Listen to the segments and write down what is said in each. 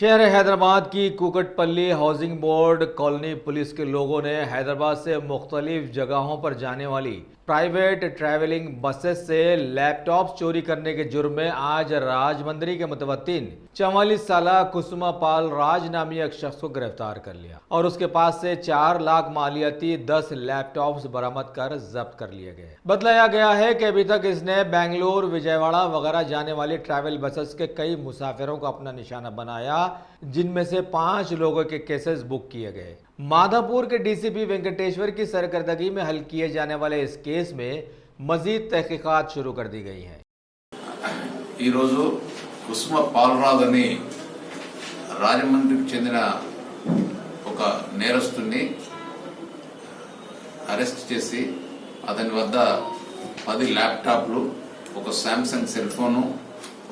शहर हैदराबाद की Kukatpally housing board colony police के लोगों ने हैदराबाद से मुख्तलिफ जगहों पर जाने वाली प्राइवेट ट्रैवलिंग बसेस से लैपटॉप चोरी करने के जुर्म में आज राजमंदरी के मुतवत्तिन 44 साल कुसुमा पाल राज नामी एक शख्स को गिरफ्तार कर लिया और उसके पास से 4 लाख मालियाती 10 लैपटॉप्स बरामद कर जब्त कर लिए गए। बतलाया गया है कि अभी तक इसने बेंगलुरु, विजयवाड़ा वगैरह जाने वाली ट्रैवल बसेस के कई मुसाफिरों को अपना निशाना बनाया, जिनमें से 5 लोगों के केसेस बुक किए गए। माधापुर के डीसीपी वेंकटेश्वर की सरकर्दगी में हल किए जाने वाले इस केस में मजीद तहकीकात शुरू कर दी गई है। కుసుమ పాలరాజ్ అని రాజమండ్రికి చెందిన ఒక నేరస్తుని అరెస్ట్ చేసి అతని వద్ద 10 ల్యాప్టాప్లు, ఒక శాంసంగ్ సెల్ ఫోను,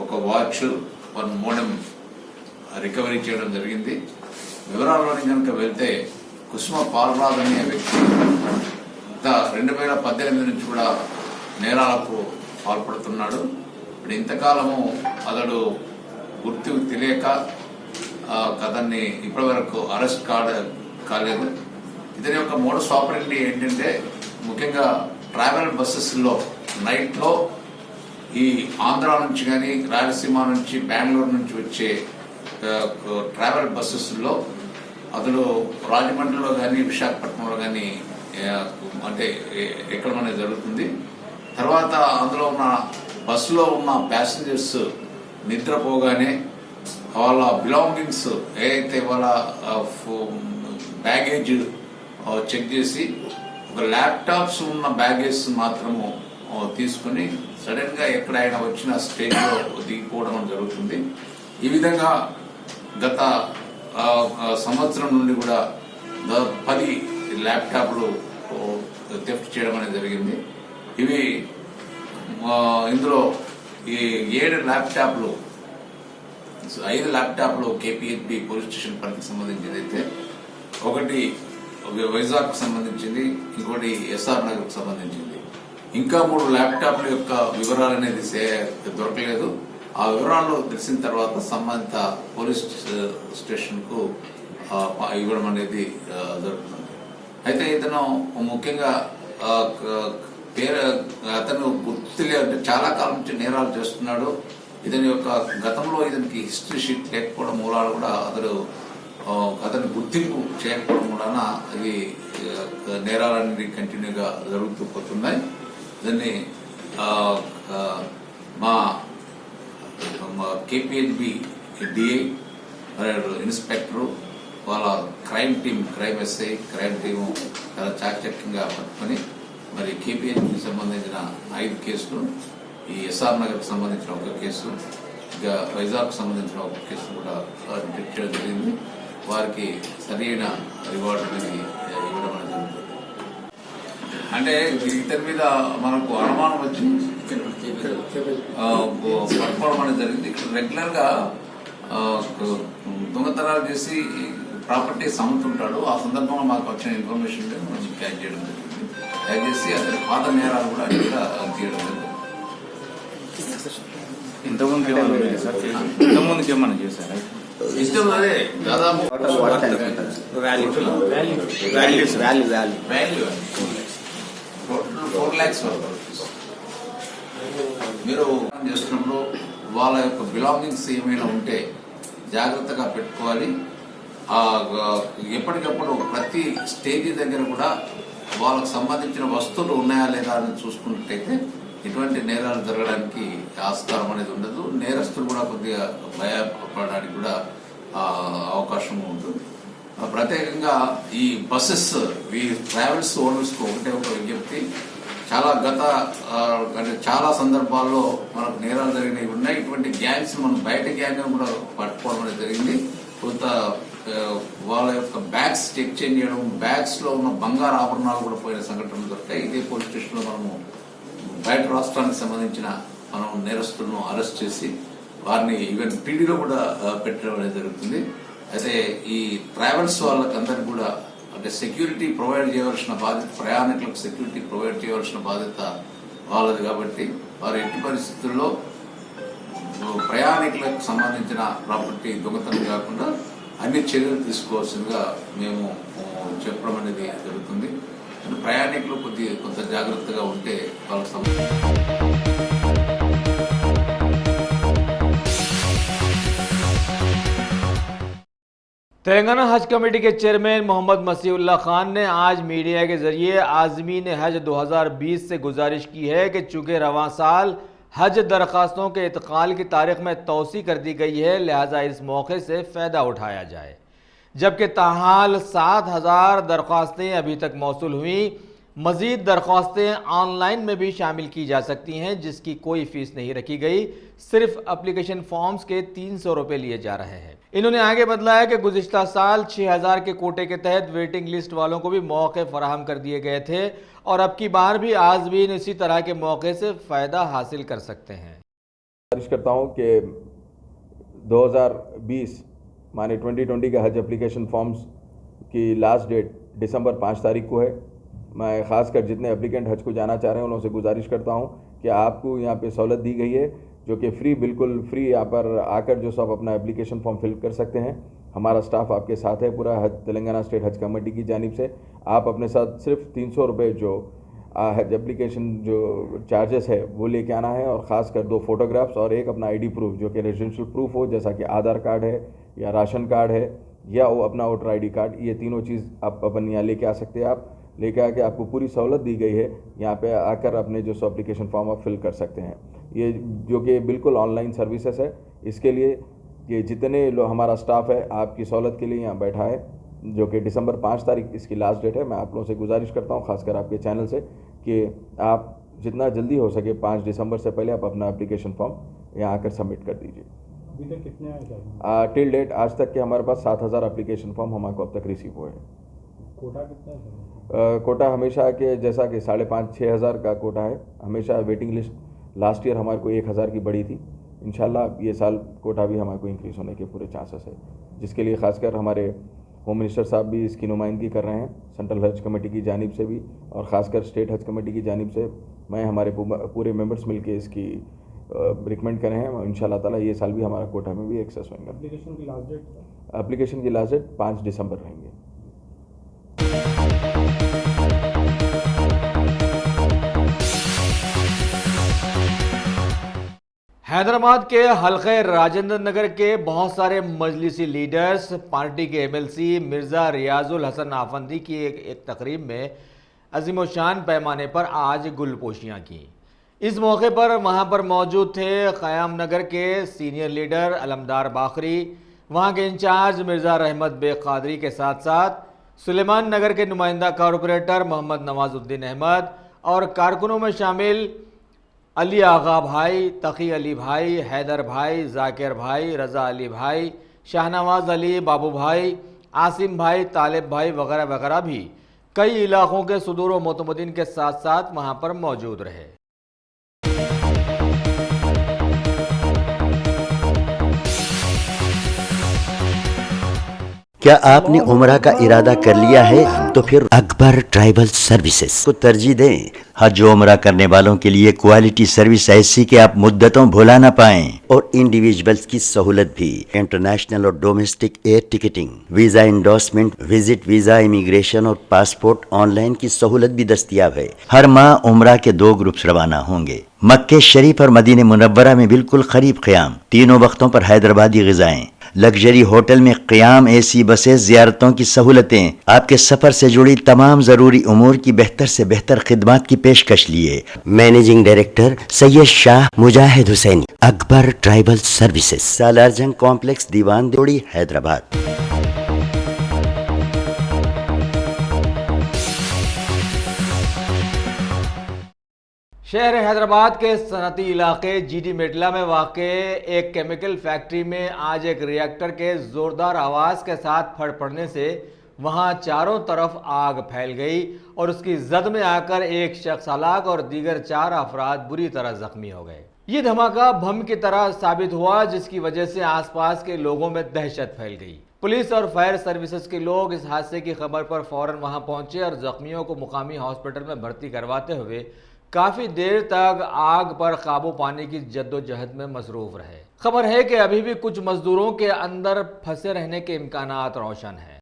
ఒక వాచ్, 1 మోడెం రికవరీ చేయడం జరిగింది. వివరాల్లోని కనుక వెళ్తే కుసుమ పాలరాజ్ అనే వ్యక్తి 2018 నుంచి కూడా నేరాలకు పాల్పడుతున్నాడు. ఇప్పుడు ఇంతకాలము అతడు గుర్తు తెలియక అతన్ని ఇప్పటి వరకు అరెస్ట్ కాలేదు. ఇతని యొక్క మోడస్ ఆపరేండి ఏంటంటే ముఖ్యంగా ట్రావెల్ బస్సెస్ లో నైట్ లో ఈ ఆంధ్ర నుంచి కానీ రాయలసీమ నుంచి బెంగళూరు నుంచి వచ్చే ట్రావెల్ బస్సెస్ లో అతడు రాజమండ్రిలో కానీ విశాఖపట్నంలో కానీ అంటే ఎక్కడం అనేది జరుగుతుంది. తర్వాత అందులో ఉన్న బస్సులో ఉన్న ప్యాసింజర్స్ నిద్రపోగానే వాళ్ళ బిలాంగింగ్స్ ఏదైతే వాళ్ళ బ్యాగేజ్ చెక్ చేసి ఒక ల్యాప్టాప్స్ ఉన్న బ్యాగేజ్ మాత్రము తీసుకుని సడన్ గా ఎక్కడైనా వచ్చిన స్టేజ్ లో దిగిపోవడం జరుగుతుంది. ఈ విధంగా గత సంవత్సరం నుండి కూడా 10 ల్యాప్టాప్లు థెఫ్ట్ చేయడం అనేది జరిగింది. ఇవి ఇందులో ఈ 7 ల్యాప్టాప్లు, 5 ల్యాప్టాప్లు కేపీహెచ్బి పోలీస్ స్టేషన్ పరిధికి సంబంధించింది అయితే, ఒకటి వైజాగ్ సంబంధించింది, ఇంకోటి ఎస్ఆర్ నగర్ కు సంబంధించింది. ఇంకా 3 ల్యాప్టాప్ల యొక్క వివరాలు అనేది దొరకలేదు. ఆ వివరాలు తెలిసిన తర్వాత సంబంధిత పోలీస్ స్టేషన్ కు ఇవ్వడం అనేది జరుగుతుంది. అయితే ఇతను ముఖ్యంగా అతను గుర్తు తెలియదు, చాలా కాలం నుంచి నేరాలు చేస్తున్నాడు. ఇతని యొక్క గతంలో ఇతనికి హిస్టరీ షీట్ లేకపోవడం మూలాలు కూడా అతని గుర్తింపు చేయకపోవడం మూలన ఇది నేరాలన్నీ కంటిన్యూగా జరుగుతూ పోతున్నాయి. దీన్ని మా కేపీహెచ్బి డిఐ ఇన్స్పెక్టరు వాళ్ళ క్రైమ్ ఎస్ఐ క్రైమ్ టీము చాలా చాకచక్యంగా పట్టుకుని మరి కేపీహెచ్బికి సంబంధించిన 5 కేసులు, ఈ ఎస్ఆర్ నగర్ కు సంబంధించిన 1 కేసు, ఇంకా వైజాగ్ సంబంధించిన 1 కేసు కూడా డిటెక్ట్ చేయడం జరిగింది. వారికి సరైన రివార్డు అనేది ఇవ్వడం అనేది జరుగుతుంది. అంటే ఇతని మీద మనకు అనుమానం వచ్చి పట్టుకోవడం అనేది జరిగింది. ఇక్కడ రెగ్యులర్ గా దొంగతనాలు చేసి ప్రాపర్టీస్ అమ్ముతుంటాడు. ఆ సందర్భంగా మాకు వచ్చిన ఇన్ఫర్మేషన్ మనం క్యాచ్ చేయడం జరిగింది. క్యాచ్ చేసి అతని పాత నేరాలు కూడా తీయడం జరిగింది. ఇంతకుముందుకి ఏమన్నా చేశారా? ఇష్టం అదే దాదాపు 4 lakhs వరకు. మీరు చేస్తున్నప్పుడు వాళ్ళ యొక్క బిలాంగింగ్స్ ఏమైనా ఉంటే జాగ్రత్తగా పెట్టుకోవాలి. ఎప్పటికప్పుడు ప్రతి స్టేజీ దగ్గర కూడా వాళ్ళకు సంబంధించిన వస్తువులు ఉన్నాయా లేదా అని చూసుకున్నట్టయితే ఎటువంటి నేరాలు జరగడానికి ఆస్కారం అనేది ఉండదు. నేరస్తులు కూడా కొద్దిగా భయపడడానికి కూడా అవకాశం ఉంటుంది. ప్రత్యేకంగా ఈ బస్సెస్, ఈ ట్రావెల్స్ ఓనర్స్ కు ఒక విజ్ఞప్తి, చాలా సందర్భాల్లో మనకు నేరాలు జరిగినవి ఉన్నాయి. ఇటువంటి గ్యాంగ్స్ మనం బయట గ్యాంగ్ కూడా పట్టుకోవడం అనేది జరిగింది. కొంత వాళ్ళ యొక్క బ్యాగ్స్ చెక్ చేయడం, బ్యాగ్స్ లో ఉన్న బంగారు ఆభరణాలు కూడా పోయిన సంఘటనలు దొరికాయి. ఇదే పోలీస్ స్టేషన్ లో మనము బయట రాష్ట్రానికి సంబంధించిన మనం నేరస్తులను అరెస్ట్ చేసి వారిని ఈవెన్ పీడీలో కూడా పెట్టడం అనేది జరుగుతుంది. అయితే ఈ ట్రావెల్స్ వాళ్ళకందరికి కూడా అంటే సెక్యూరిటీ ప్రొవైడ్ చేయవలసిన బాధ్యత, ప్రయాణికులకు సెక్యూరిటీ ప్రొవైడ్ చేయవలసిన బాధ్యత వాళ్ళది. కాబట్టి వారు ఎట్టి పరిస్థితుల్లో ప్రయాణికులకు సంబంధించిన ప్రాపర్టీ దొంగతనం కాకుండా అన్ని చర్యలు తీసుకోవాల్సిందిగా మేము చెప్పడం అనేది జరుగుతుంది. ప్రయాణికులు కొంత జాగ్రత్తగా ఉంటే వాళ్ళకి तेलंगाना हज कमेटी के चेयरमैन मोहम्मद मसीहुल्लाह खान ने आज मीडिया के जरिए आज़मीन हज 2020 से गुजारिश की है कि चूँकि रवां साल हज दरख्वास्तों के इंतकाल की तारीख में तोसी कर दी गई है, लिहाजा इस मौके से फ़ायदा उठाया जाए। जबकि ताहाल 7,000 दरख्वास्तें अभी तक मौसूल हुई। मज़ीद दरख्वास्तें ऑनलाइन में भी शामिल की जा सकती हैं, जिसकी कोई फ़ीस नहीं रखी गई। सिर्फ एप्लीकेशन फॉर्म्स के 300 रुपये लिए जा रहे हैं। इन्होंने आगे बतलाया कि गुज़िश्ता साल 6,000 के कोटे के तहत वेटिंग लिस्ट वालों को भी मौके फराहम कर दिए गए थे और अब की बार भी आज़मीन इसी तरह के मौके से फ़ायदा हासिल कर सकते हैं। गुजारिश करता हूँ कि 2020 माने 2020 के हज एप्लीकेशन फॉर्म्स की लास्ट डेट दिसंबर 5 तारीख को है। मैं ख़ासकर जितने एप्लीकेंट हज को जाना चाह रहे हैं उनसे गुजारिश करता हूँ कि आपको यहाँ पे सहूलत दी गई है जो कि फ्री, बिल्कुल फ्री यहाँ पर आकर जो सब अपना एप्लीकेशन फॉर्म फिल कर सकते हैं। हमारा स्टाफ आपके साथ है पूरा हज तेलंगाना स्टेट हज कमेटी की जानिब से। आप अपने साथ सिर्फ 300 रुपये जो हज एप्लीकेशन जो चार्जेस है वो लेके आना है और ख़ासकर 2 फोटोग्राफ्स और एक अपना आईडी प्रूफ जो कि रेजिडेंशियल प्रूफ हो, जैसा कि आधार कार्ड है या राशन कार्ड है या वो अपना वोटर आईडी कार्ड। ये तीनों चीज़ आप अपन यहाँ लेके आ सकते हैं। आप लेके आके आपको पूरी सहूलत दी गई है, यहाँ पे आकर अपने जो सो एप्लीकेशन फॉर्म आप फिल कर सकते हैं। ये जो कि बिल्कुल ऑनलाइन सर्विसेज है। इसके लिए ये जितने हमारा स्टाफ है आपकी सहूलत के लिए यहाँ बैठा है, जो कि दिसंबर 5 तारीख इसकी लास्ट डेट है। मैं आप लोगों से गुजारिश करता हूँ खासकर आपके चैनल से कि आप जितना जल्दी हो सके 5 दिसंबर से पहले आप अपना एप्लीकेशन फॉर्म यहाँ आकर सबमिट कर दीजिए। अभी तक कितने आए टिल डेट आज तक के हमारे पास 7,000 एप्लीकेशन फॉर्म हमारे अब तक रिसीव हुए हैं। कोटा कितना है? कोटा हमेशा के जैसा कि 5,500-6 हज़ार का कोटा है। हमेशा वेटिंग लिस्ट लास्ट ईयर हमारे को 1,000 की बड़ी थी। इंशाल्लाह ये साल कोटा भी हमारे को इंक्रीज़ होने के पूरे चांसेस है, जिसके लिए खासकर हमारे होम मिनिस्टर साहब भी इसकी नुमाइंदगी कर रहे हैं सेंट्रल हज कमेटी की जानिब से भी और ख़ासकर स्टेट हज कमेटी की जानिब से। मैं हमारे पूरे मेंबर्स मिलके इसकी रिकमेंड कर रहे हैं। इंशाल्लाह ताला ये साल भी हमारा कोटा में भी एक्सेस होंगे। एप्लीकेशन की लास्ट डेट? एप्लीकेशन की लास्ट डेट 5 दिसंबर रहेंगे। हैदराबाद के हल्के राजेंद्र नगर के बहुत सारे मजलिसी लीडर्स पार्टी के एमएलसी मिर्ज़ा रियाजुल हसन आफंदी की एक तकरीब में अजीमोशान पैमाने पर आज गुलपोशियाँ की। इस मौके पर वहाँ पर मौजूद थे क़याम नगर के सीनियर लीडर अलमदार बाखरी, वहाँ के इंचार्ज मिर्ज़ा रहमत बेग कादरी के साथ साथ सुलेमान नगर के नुमाइंदा कॉरपोरेटर मोहम्मद नवाजुद्दीन अहमद और कारकुनों में शामिल अली आगा भाई, तकी अली भाई, हैदर भाई, जाकिर भाई, रज़ा अली भाई, शाहनवाज अली, बाबू भाई, आसिम भाई, तालिब भाई वगैरह वगैरह भी कई इलाकों के सुदूर व मुतमद्दिन के साथ साथ वहाँ पर मौजूद रहे। क्या आपने उम्रा का इरादा कर लिया है? तो फिर अकबर ट्राइबल सर्विसेज को तरजीह दें। हज उम्रा करने वालों के लिए क्वालिटी सर्विस ऐसी कि आप मुद्दतों भुला ना पाएं और इंडिविजुअल्स की सहूलत भी। इंटरनेशनल और domestic air ticketing, visa endorsement, visit visa, immigration और पासपोर्ट ऑनलाइन की सहूलत भी दस्तयाब है। हर माह उम्रा के 2 ग्रुप्स रवाना होंगे। मक्के शरीफ और मदीने मुनव्वरा में बिल्कुल करीब क़याम, तीनों वक्तों पर हैदराबादी ग़िज़ाएं, लग्जरी होटल में क़याम, एसी बसेस, ज़ियारतों की सहूलतें, आपके सफ़र से जुड़ी तमाम ज़रूरी उमूर की बेहतर से बेहतर खिदमत की पेशकश लिए। Managing director Syed Shah Mujahid Hussaini, Akbar tribal services, Salarjung complex, Dewan Devdi, Hyderabad. शहर हैदराबाद के सनती इलाके जीडी मेटला में वाक़ एक केमिकल फैक्ट्री में आज एक रिएक्टर के ज़ोरदार आवाज़ के साथ फट पड़ने से वहां चारों तरफ आग फैल गई और उसकी जद में आकर एक शख्स हलाक और दीगर 4 अफराद बुरी तरह जख्मी हो गए। ये धमाका बम की तरह साबित हुआ, जिसकी वजह से आसपास के लोगों में दहशत फैल गई। पुलिस और फायर सर्विसेज के लोग इस हादसे की खबर पर फौरन वहां पहुंचे और जख्मियों को मुकामी हॉस्पिटल में भर्ती करवाते हुए काफी देर तक आग पर काबू पाने की जद्दोजहद में मसरूफ रहे। खबर है कि अभी भी कुछ मजदूरों के अंदर फंसे रहने के इम्कानात रोशन हैं।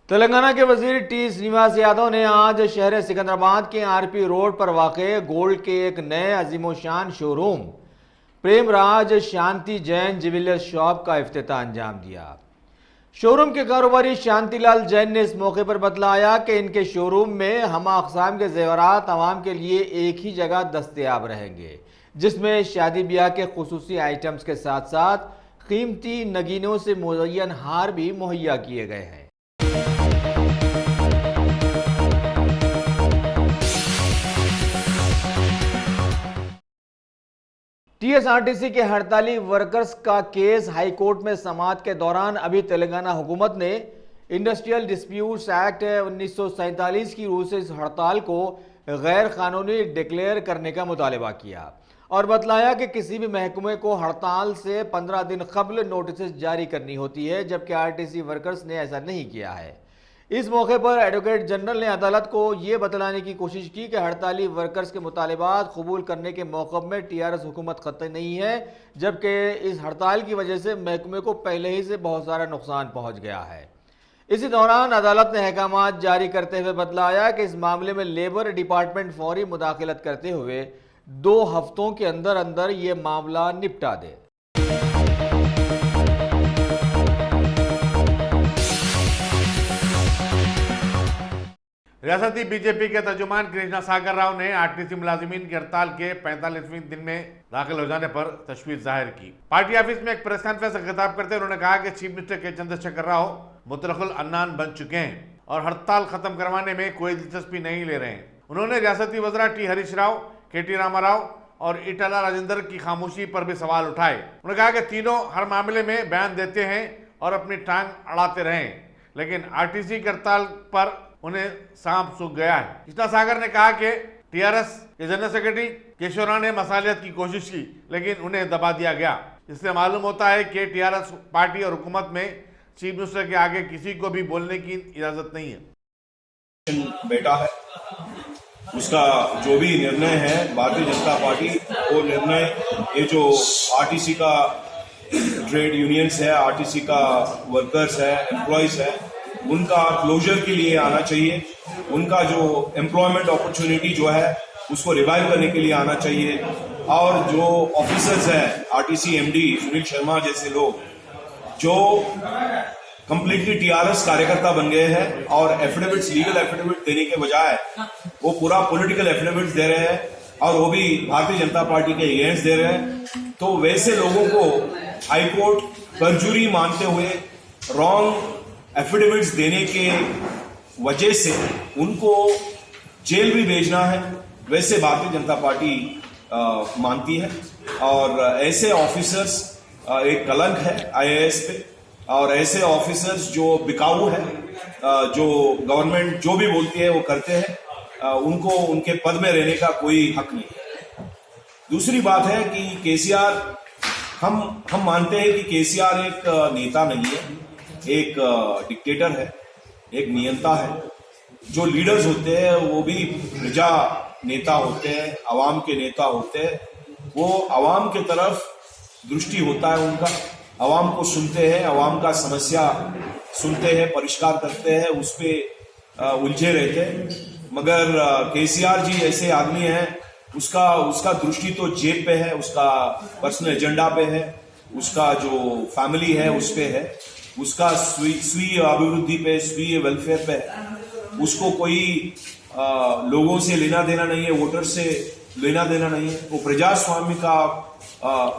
तेलंगाना के वजीर टी श्रीनिवास यादव ने आज शहर सिकंदराबाद के आरपी रोड पर वाक़े गोल्ड के एक नए अजीमोशान showroom Premraj Shanti Jain jewellers shop का इफ्तिताह अंजाम दिया। शोरूम के कारोबारी शांतिलाल जैन ने इस मौके पर बतलाया कि इनके शोरूम में हम अक़साम के ज़ेवरात आवाम के लिए एक ही जगह दस्तयाब रहेंगे, जिसमें शादी ब्याह के खुसूसी आइटम्स के साथ साथ कीमती नगीनों से मुज़य्यन हार भी मुहैया किए गए हैं। टीएसआरटीसी के हड़ताली वर्कर्स का केस हाईकोर्ट में समाअत के दौरान अभी तेलंगाना हुकूमत ने इंडस्ट्रियल डिस्प्यूट्स एक्ट 1947 की रूह से इस हड़ताल को गैर कानूनी डिक्लेयर करने का मुतालबा किया और बतलाया कि किसी भी महकमे को हड़ताल से 15 दिन कबल नोटिस जारी करनी होती है, जबकि आरटीसी वर्कर्स ने ऐसा नहीं किया है। इस मौके पर एडवोकेट जनरल ने अदालत को ये बतलाने की कोशिश की कि हड़ताली वर्कर्स के मुतालबात कबूल करने के मौक़िफ़ में टीआरएस हुकूमत ख़त्म नहीं है, जबकि इस हड़ताल की वजह से महकमे को पहले ही से बहुत सारा नुकसान पहुँच गया है। इसी दौरान अदालत ने अहकामात जारी करते हुए बतलाया कि इस मामले में लेबर डिपार्टमेंट फौरी मुदाखलत करते हुए 2 हफ्तों के अंदर अंदर ये मामला निपटा दे। रियासती बीजेपी के तर्जुमान कृष्णा सागर राव ने आरटीसी मुलाजिमीन की हड़ताल के 45वें दिन में दाखिल हो जाने पर तशवीश जाहिर की। पार्टी ऑफिस में एक प्रेस कॉन्फ्रेंस से खिताब करते हुए उन्होंने कहा कि चीफ मिनिस्टर के चंद्रशेखर राव मुतलकुल अन्नान बन चुके हैं और हड़ताल खत्म करवाने में कोई दिलचस्पी नहीं ले रहे हैं। उन्होंने रियासती वज़रा टी हरीश राव, के.टी. रामाराव और ईटाला राजेंद्र की खामोशी पर भी सवाल उठाए। उन्होंने कहा कि तीनों हर मामले में बयान देते हैं और अपनी टांग अड़ाते रहे, लेकिन आरटीसी की हड़ताल पर उन्हें सांप सूख गया है। कृष्णा सागर ने कहा कि टीआरएस के जनरल सेक्रेटरी केशवरा ने मसालियत की कोशिश की, लेकिन उन्हें दबा दिया गया। इससे मालूम होता है कि टीआरएस पार्टी और हुकूमत में चीफ मिनिस्टर के आगे किसी को भी बोलने की इजाजत नहीं है। बेटा है, उसका जो भी निर्णय है भारतीय जनता पार्टी वो निर्णय, ये जो आरटीसी का ट्रेड यूनियंस है, आरटीसी का वर्कर्स है, एम्प्लॉयज है, उनका क्लोजर के लिए आना चाहिए। उनका जो एम्प्लॉयमेंट अपॉर्चुनिटी जो है उसको रिवाइव करने के लिए आना चाहिए। और जो ऑफिसर्स हैं, आरटीसी एमडी सुनील शर्मा जैसे लोग जो कंप्लीटली टीआरएस कार्यकर्ता बन गए हैं और एफिडेविट्स, लीगल एफिडेविट देने के बजाय वो पूरा पॉलिटिकल एफिडेविट्स दे रहे हैं और वो भी भारतीय जनता पार्टी के अगेंस्ट दे रहे हैं, तो वैसे लोगों को हाईकोर्ट परजुरी मानते हुए रॉन्ग एफिडेविट्स देने के वजह से उनको जेल भी भेजना है, वैसे भारतीय जनता पार्टी मानती है। और ऐसे ऑफिसर्स एक कलंक है आईएएस पे, और ऐसे ऑफिसर्स जो बिकाऊ है, जो गवर्नमेंट जो भी बोलती है वो करते हैं, उनको उनके पद में रहने का कोई हक नहीं है। दूसरी बात है कि केसीआर, हम मानते हैं कि केसीआर एक नेता नहीं है, एक डिक्टेटर है, एक नियंता है। जो लीडर्स होते हैं वो भी प्रजा नेता होते हैं, आवाम के नेता होते हैं। वो आवाम के तरफ दृष्टि होता है उनका, आवाम को सुनते हैं, आवाम का समस्या सुनते हैं, परिष्कार करते हैं, उस पे उलझे रहते हैं। मगर केसीआर जी ऐसे आदमी हैं, उसका दृष्टि तो जेब पे है, उसका पर्सनल एजेंडा पे है, उसका जो फैमिली है उस पे है, उसका स्वीय अभिवृद्धि पे, स्वीय वेलफेयर पे है। उसको कोई लोगों से लेना देना नहीं है, वोटर से लेना देना नहीं है। वो प्रजास्वाम्य का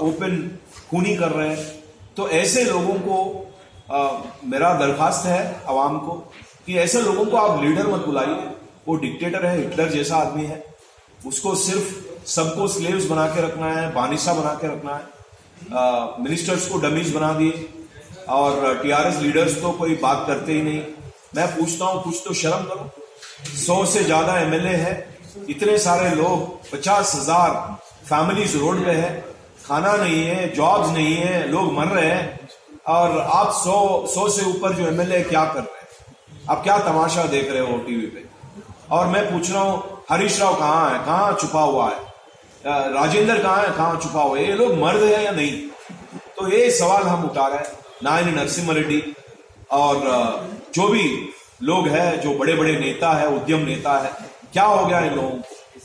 ओपन खूनी कर रहे हैं। तो ऐसे लोगों को मेरा दरखास्त है आवाम को कि ऐसे लोगों को आप लीडर मत बुलाइए। वो डिक्टेटर है, हिटलर जैसा आदमी है, उसको सिर्फ सबको स्लेव्स बना के रखना है, बानिसा बना के रखना है। मिनिस्टर्स को डमीज बना दिए और टीआरएस लीडर्स तो कोई बात करते ही नहीं। मैं पूछता हूं, कुछ तो शर्म करो। 100 से ज्यादा एमएलए है, इतने सारे लोग, 50,000 फैमिलीज रोड पे है, खाना नहीं है, जॉब्स नहीं है, लोग मर रहे हैं, और आप 100 से ऊपर जो एमएलए क्या कर रहे हैं? आप क्या तमाशा देख रहे हो टीवी पे? और मैं पूछ रहा हूं, हरीश राव कहाँ है, कहाँ छुपा हुआ है? राजेंद्र कहाँ है, कहाँ छुपा हुआ है? ये लोग मर्द है या नहीं? तो ये सवाल हम उठा रहे हैं। नायनी नरसिम्हा रेड्डी और जो भी लोग हैं, जो बड़े बड़े नेता है, उद्यम नेता है, क्या हो गया इन लोगों को?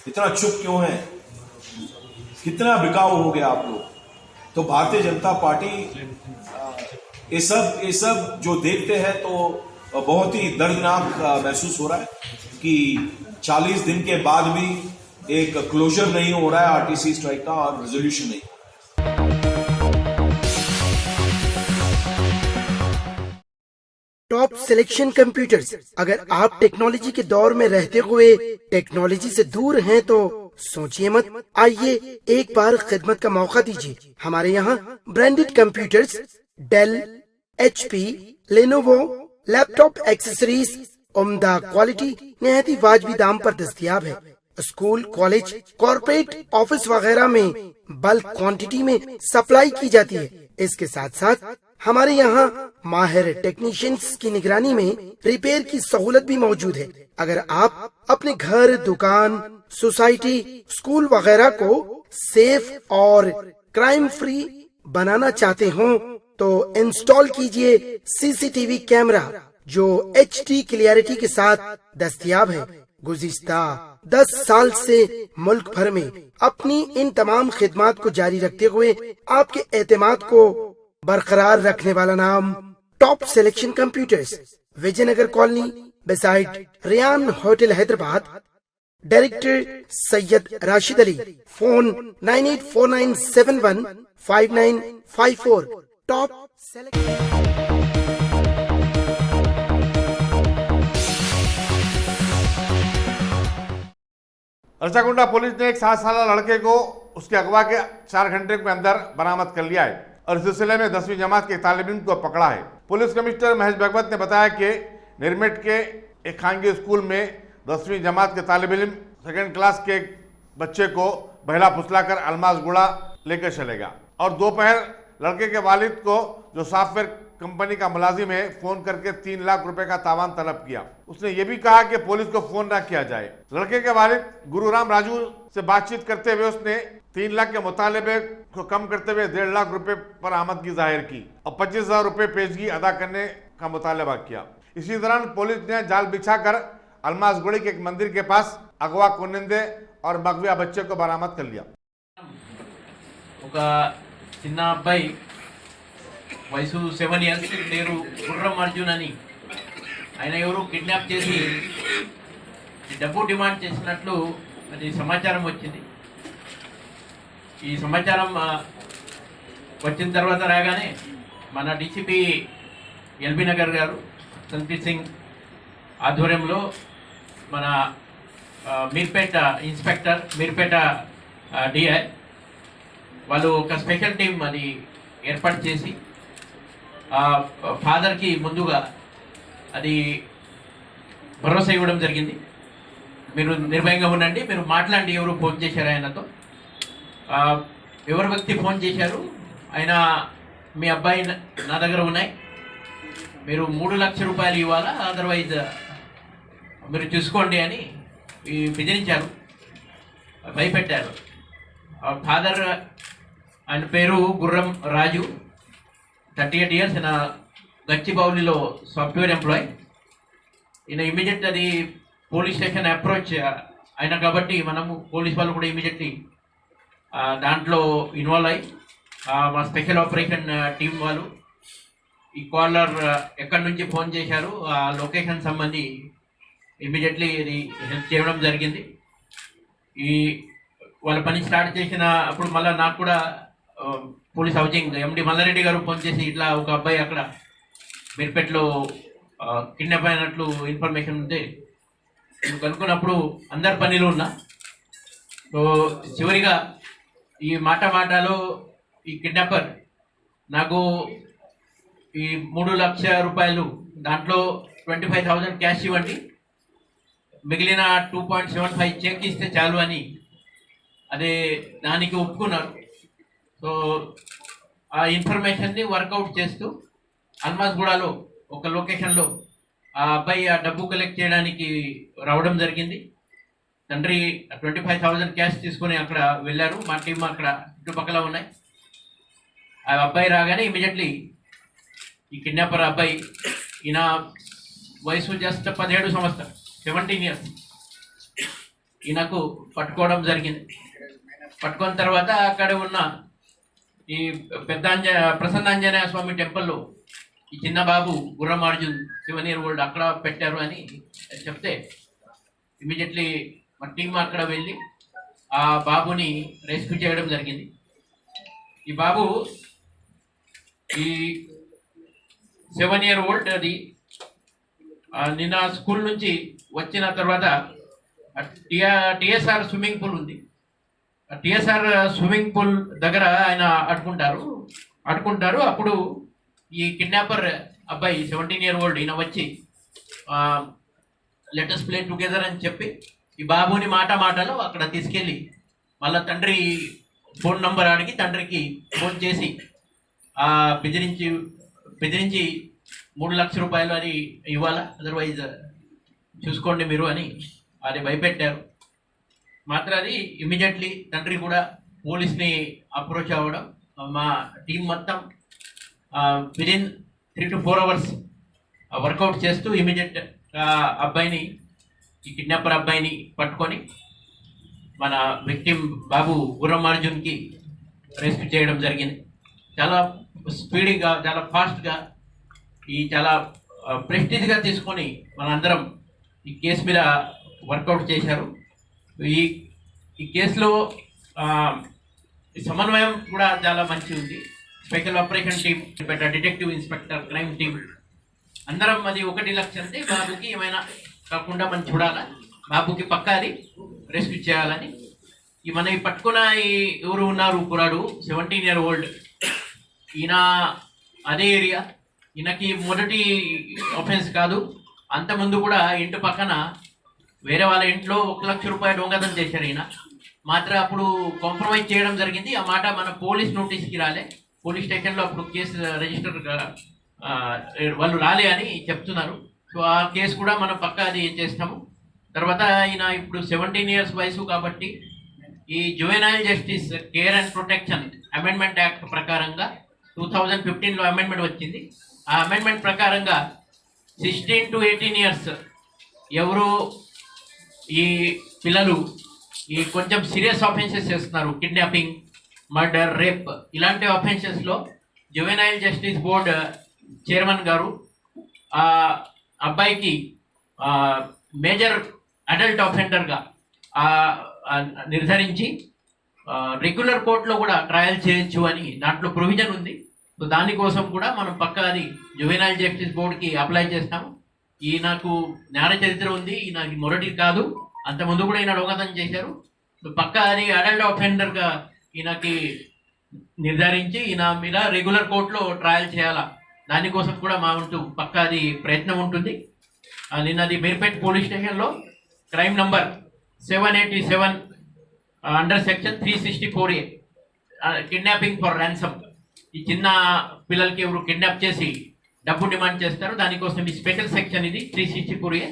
इतना चुप क्यों है? कितना बिकाऊ हो गया आप लोग? तो भारतीय जनता पार्टी ये सब जो देखते हैं तो बहुत ही दर्दनाक महसूस हो रहा है कि 40 दिन के बाद भी एक क्लोजर नहीं हो रहा है आरटीसी स्ट्राइक का, और रेजोल्यूशन नहीं। Top selection computers. अगर आप टेक्नोलॉजी के दौर में रहते हुए टेक्नोलॉजी से दूर हैं तो सोचिए मत, आइए एक बार खिदमत का मौका दीजिए। हमारे यहाँ branded computers, Dell, HP, Lenovo, laptop accessories उम्दा क्वालिटी निहायती वाजबी दाम पर दस्तयाब है। स्कूल, कॉलेज, कॉर्पोरेट, ऑफिस वगैरह में बल्क क्वांटिटी में सप्लाई की जाती है। इसके साथ साथ हमारे यहाँ माहिर टेक्नीशियंस की निगरानी में रिपेयर की सहूलत भी मौजूद है। अगर आप अपने घर, दुकान, सोसाइटी, स्कूल वगैरह को सेफ और क्राइम फ्री बनाना चाहते हो तो इंस्टॉल कीजिए सीसीटीवी कैमरा जो HD क्लियरिटी के साथ दस्तयाब है। गुज़िश्ता 10 साल से मुल्क भर में अपनी इन तमाम खिदमात को जारी रखते हुए आपके एतमाद को बरकरार रखने वाला नाम top selection computers, Vijayanagar colony, beside Riyan hotel, Hyderabad. Director Syed Rashid Ali. Phone 9849715954। Top Archakunda police ने एक 7 साल लड़के को उसके अगवा के 4 घंटे के अंदर बरामद कर लिया है और इस सिलसिले में 10वीं जमात के तालिब इल्म को पकड़ा है। पुलिस कमिश्नर महेश भगवत ने बताया कि निर्मेट के एक खानगी स्कूल में 10वीं जमात के तालिब इल्म सेकेंड क्लास के एक बच्चे को बहला फुसलाकर अलमासगुड़ा लेकर चलेगा और दोपहर लड़के के वालिद को, जो सॉफ्टवेयर कंपनी का मुलाजिम है, फोन करके 3 लाख रुपए का तावान तलब किया। उसने ये भी कहा कि पुलिस को फोन न किया जाए। लड़के के वालिद गुरुराम राजू से बातचीत करते हुए उसने 3 लाख के मुतालबे को कम करते हुए 1.5 लाख रुपए पर आमदगी जाहिर की और 25,000 रुपए पेशगी अदा करने का मुतालबा किया। इसी दौरान पुलिस ने जाल बिछाकर अलमासगुड़ी के एक मंदिर के पास अगवा कुनिंदे और मगविया बच्चे को बरामद कर लिया। ఒక చిన్న అబ్బాయి వయసు 7 ఇయర్స్, పేరు గుర్రం అర్జున్ అని, ఆయన ఎవరు కిడ్నాప్ చేసి డబ్బు డిమాండ్ చేసినట్లు అది సమాచారం వచ్చింది. ఈ సమాచారం వచ్చిన తర్వాత రాగానే మన డీసీపీ ఎల్బీ నగర్ గారు సంతీప్ సింగ్ ఆధ్వర్యంలో మన మీర్పేట ఇన్స్పెక్టర్, మీర్పేట డిఐ వాళ్ళు ఒక స్పెషల్ టీం అది ఏర్పాటు చేసి ఫాదర్కి ముందుగా అది భరోసా ఇవ్వడం జరిగింది. మీరు నిర్భయంగా ఉండండి, మీరు మాట్లాడండి, ఎవరు ఫోన్ చేశారు ఆయనతో, ఎవరు వ్యక్తి ఫోన్ చేశారు, ఆయన మీ అబ్బాయి నా దగ్గర ఉన్నాయి, మీరు 3 లక్షల రూపాయలు ఇవ్వాలా, అదర్వైజ్ మీరు చూసుకోండి అని బెదిరించారు, భయపెట్టారు. ఫాదర్ ఆయన పేరు గుర్రం రాజు, 38 ఇయర్స్, ఈయన గచ్చిబౌలిలో సాఫ్ట్వేర్ ఎంప్లాయ్. ఈయన ఇమీడియట్ అది పోలీస్ స్టేషన్ అప్రోచ్ అయిన కాబట్టి మనము పోలీస్ వాళ్ళు కూడా ఇమీడియట్లీ దాంట్లో ఇన్వాల్వ్ అయ్యి మా స్పెషల్ ఆపరేషన్ టీం వాళ్ళు ఈ కాలర్ ఎక్కడి నుంచి ఫోన్ చేశారు ఆ లొకేషన్ సంబంధి ఇమీడియట్లీ ఇది హెల్ప్ చేయడం జరిగింది. ఈ వాళ్ళ పని స్టార్ట్ చేసిన అప్పుడు మళ్ళీ నాకు కూడా పోలీస్ హౌసింగ్ ఎండి మల్లారెడ్డి గారు ఫోన్ చేసి ఇట్లా ఒక అబ్బాయి అక్కడ మీర్పేటలో కిడ్నాప్ అయినట్లు ఇన్ఫర్మేషన్ ఉంటే కనుక్కున్నప్పుడు అందరి పనిలో ఉన్నా. సో చివరిగా ఈ మాటలో ఈ కిడ్నాపర్ నాకు ఈ 3 లక్షల రూపాయలు, దాంట్లో 25,000 క్యాష్ ఇవ్వండి, మిగిలిన 2.75 చెక్ ఇస్తే చాలు అని అదే దానికి ఒప్పుకున్నారు. సో ఆ ఇన్ఫర్మేషన్ని వర్కౌట్ చేస్తూ అల్మాస్గూడలో ఒక లొకేషన్లో ఆ అబ్బాయి ఆ డబ్బు కలెక్ట్ చేయడానికి రావడం జరిగింది. తండ్రి 25,000 క్యాష్ తీసుకొని అక్కడ వెళ్ళారు. మా టీం అక్కడ చుట్టుపక్కల ఉన్నాయి. ఆ అబ్బాయి రాగానే ఇమీడియట్లీ ఈ కిడ్నాపర్ అబ్బాయి, ఈయన వయసు జస్ట్ 17 సంవత్సరం, 17 ఇయర్స్, ఈయనకు పట్టుకోవడం జరిగింది. పట్టుకున్న తర్వాత అక్కడ ఉన్న ఈ ప్రసన్నాంజనేయ స్వామి టెంపుల్లో ఈ చిన్న బాబు గుర్రం అర్జున్ 7 year old అక్కడ పెట్టారు అని చెప్తే ఇమీడియట్లీ మా టీం అక్కడ వెళ్ళి ఆ బాబుని రెస్క్యూ చేయడం జరిగింది. ఈ బాబు ఈ 7 year old అది నిన్న స్కూల్ నుంచి వచ్చిన తర్వాత టిఎస్ఆర్ స్విమ్మింగ్ పూల్ ఉంది, టిఎస్ఆర్ స్విమ్మింగ్ పూల్ దగ్గర ఆయన ఆడుకుంటారు. అప్పుడు ఈ కిడ్నాపర్ అబ్బాయి 17 year old ఈయన వచ్చి లెటర్స్ ప్లే టుగెదర్ అని చెప్పి ఈ బాబుని మాటలో అక్కడ తీసుకెళ్ళి మళ్ళీ తండ్రి ఫోన్ నంబర్ అడిగి తండ్రికి ఫోన్ చేసి బెదిరించి 3 లక్షల రూపాయలు అని ఇవ్వాలా, అదర్వైజ్ చూసుకోండి మీరు అని అది భయపెట్టారు. మాత్రం అది ఇమీడియట్లీ తండ్రి కూడా పోలీస్ని అప్రోచ్ అవ్వడం, మా టీం మొత్తం విదిన్ 3 to 4 hours వర్కౌట్ చేస్తూ ఇమీడియట్ అబ్బాయిని, ఈ కిడ్నాపర్ అబ్బాయిని పట్టుకొని మన విక్టిమ్ బాబు గుర్రం అర్జున్కి రెస్క్యూ చేయడం జరిగింది. చాలా స్పీడ్గా, చాలా ఫాస్ట్గా, ఈ చాలా ప్రెస్టీజ్గా తీసుకొని మనందరం ఈ కేసు మీద వర్కౌట్ చేశారు. ఈ కేసులో సమన్వయం కూడా చాలా మంచి ఉంది. Special operation team, detective inspector, crime team అందరం అది 1 లక్ష అంటే బాబుకి ఏమైనా కాకుండా మనం చూడాలా, బాబుకి పక్కా అది రెస్క్యూ చేయాలని ఈ మన ఈ పట్టుకున్న ఈ ఎవరు ఉన్నారు కురాడు 17 year old, ఈయన అదే ఏరియా, ఈయనకి మొదటి ఆఫెన్స్ కాదు, అంతకుముందు కూడా ఇంటి పక్కన వేరే వాళ్ళ ఇంట్లో 1 లక్ష రూపాయలు దొంగతనం చేశారు. ఈయన మాత్రం అప్పుడు కాంప్రమైజ్ చేయడం జరిగింది. ఆ మాట మన పోలీస్ నోటీస్కి రాలే, పోలీస్ స్టేషన్లో అప్పుడు కేసు రిజిస్టర్ వాళ్ళు రాలే అని చెప్తున్నారు. సో ఆ కేసు కూడా మనం పక్కా అది చేస్తాము. తర్వాత ఈయన ఇప్పుడు 17 years వయసు కాబట్టి ఈ juvenile justice care and protection amendment act ప్రకారంగా 2015లో అమెండ్మెంట్ వచ్చింది. ఆ అమెండ్మెంట్ ప్రకారంగా 16 to 18 years ఎవరు ఈ పిల్లలు ఈ కొంచెం సీరియస్ ఆఫెన్సెస్ చేస్తున్నారు, కిడ్నాపింగ్, మర్డర్, రేప్, ఇలాంటి ఆఫెన్సెస్లో జువెనైల్ జస్టిస్ బోర్డ్ చైర్మన్ గారు ఆ అబ్బాయికి మేజర్ అడల్ట్ ఆఫెండర్గా నిర్ధారించి రెగ్యులర్ కోర్టులో కూడా ట్రయల్ చేయొచ్చు అని దాంట్లో ప్రొవిజన్ ఉంది. సో దానికోసం కూడా మనం పక్కా అది జువెనైల్ జస్టిస్ బోర్డుకి అప్లై చేస్తాము. ఈయనకు నేర చరిత్ర ఉంది, ఈయన మొదటి కాదు, అంత ముందు కూడా ఈయన దొంగతనం చేశారు. సో పక్కా అది అడల్ట్ ఆఫెండర్గా ఈయనకి నిర్ధారించి ఈయన మీద రెగ్యులర్ కోర్టులో ట్రయల్ చేయాలా, దానికోసం కూడా మా వంతు పక్కా అది ప్రయత్నం ఉంటుంది. నిన్నది మీర్పేట్ పోలీస్ స్టేషన్లో crime number 787 under section 364A kidnapping for ransom, ఈ చిన్న పిల్లలకి ఎవరు కిడ్నాప్ చేసి డబ్బు డిమాండ్ చేస్తారు, దానికోసం ఈ స్పెషల్ సెక్షన్ ఇది 364A,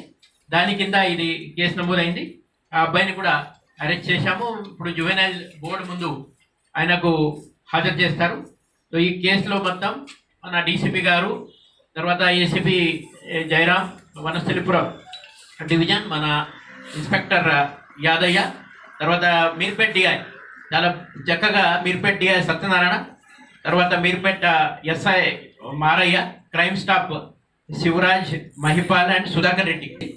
దాని కింద ఇది కేసు నమోదైంది. ఆ అబ్బాయిని కూడా అరెస్ట్ చేశాము. ఇప్పుడు జువెనైల్ బోర్డు ముందు ఆయనకు హాజరు చేస్తారు. సో ఈ కేసులో మొత్తం మన డీసీపీ గారు, తర్వాత ఏసీపీ జయరాం, వనస్థలిపురం డివిజన్ మన ఇన్స్పెక్టర్ యాదయ్య, తర్వాత మీర్పేట్ డిఐ చాలా చక్కగా, మీర్పేట్ డిఐ సత్యనారాయణ, తర్వాత Meerpet SI Maraiah, crime staff Shivaraj, Mahipal and Sudhakar Reddy.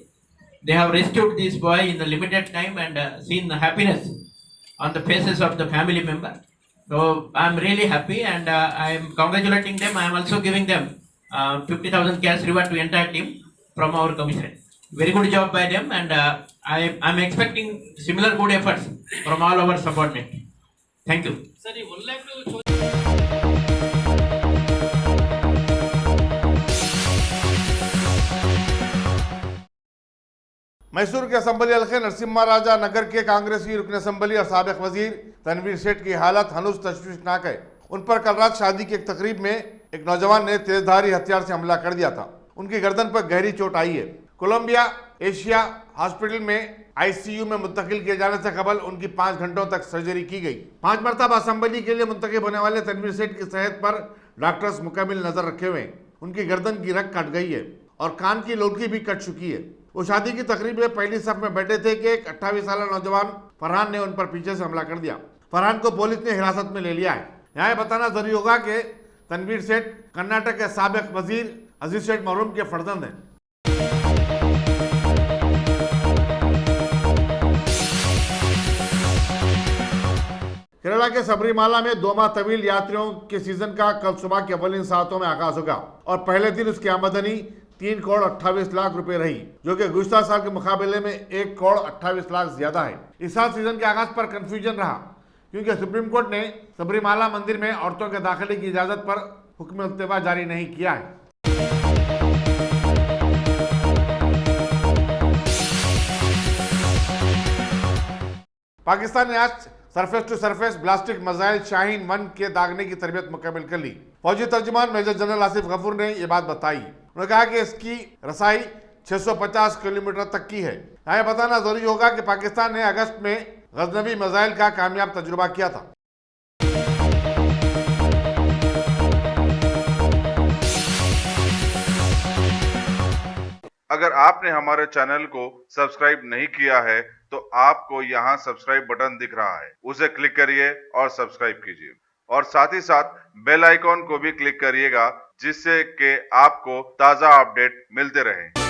They have rescued this boy in the limited time and seen the happiness on the faces of the family member. So I am really happy and I am congratulating them. I am also giving them 50,000 cash reward to entire team from our commission. Very good job by them and I am expecting similar good efforts from all our subordinates. Thank you. Sir, you would like to Mysore के assembly हल्के नरसिम्हा राजा नगर के कांग्रेसी रुकन assembly और साबिक वजीर तनवीर सेठ की हालत हनूज तशवीशनाक है। उन पर कल रात शादी की एक तकरीब में एक नौजवान ने तेजधारी हथियार से हमला कर दिया था। उनकी गर्दन पर गहरी चोट आई है। कोलंबिया एशिया हॉस्पिटल में आईसीयू में मुंतकिल किए जाने से कबल उनकी 5 घंटों तक सर्जरी की गई। 5 मरतबा असम्बली के लिए मुंतकिब होने वाले तनवीर सेठ की सेहत पर डॉक्टर्स मुकम्मल नजर रखे हुए हैं। उनकी गर्दन की रग कट गई है और कान की लोलकी भी कट चुकी है। वो शादी की तकरीब में पहली सफ में बैठे थे कि एक 28 साल नौजवान फरहान ने उन पर पीछे से हमला कर दिया। फरहान को पुलिस ने हिरासत में ले लिया है। यहाँ बताना जरूरी होगा कि तनवीर सेठ कर्नाटक के साबिक वजीर अजीज सेठ महरूम के फर्जंद हैं। केरला के सबरीमाला में 2 माह तवील यात्रियों के सीजन का कल सुबह के अवलिन सातों में आगाज होगा और पहले दिन उसकी आमदनी 3 करोड़ 28 लाख रुपए रही, जो कि गुज़श्ता साल के मुकाबले में 1 करोड़ 28 लाख ज्यादा है। इस साल सीजन के आगाज पर कंफ्यूजन रहा क्योंकि सुप्रीम कोर्ट ने सबरीमाला मंदिर में औरतों के दाखिले की इजाजत पर हुक्म इत्तेबा जारी नहीं किया है। पाकिस्तान ने आज surface to surface ballistic missile Shaheen 1 के दागने की तरबियत मुकम्मल कर ली। फौजी तर्जुमान मेजर जनरल आसिफ गफूर ने यह बात बताई। उन्होंने कहा कि इसकी रसाई 650 किलोमीटर तक की है। यह बताना जरूरी होगा कि पाकिस्तान ने अगस्त में गजनवी मिसाइल का कामयाब तजुर्बा किया था। अगर आपने हमारे चैनल को सब्सक्राइब नहीं किया है तो आपको यहाँ सब्सक्राइब बटन दिख रहा है, उसे क्लिक करिए और सब्सक्राइब कीजिए और साथ ही साथ बेल आइकॉन को भी क्लिक करिएगा जिससे कि आपको ताज़ा अपडेट मिलते रहें।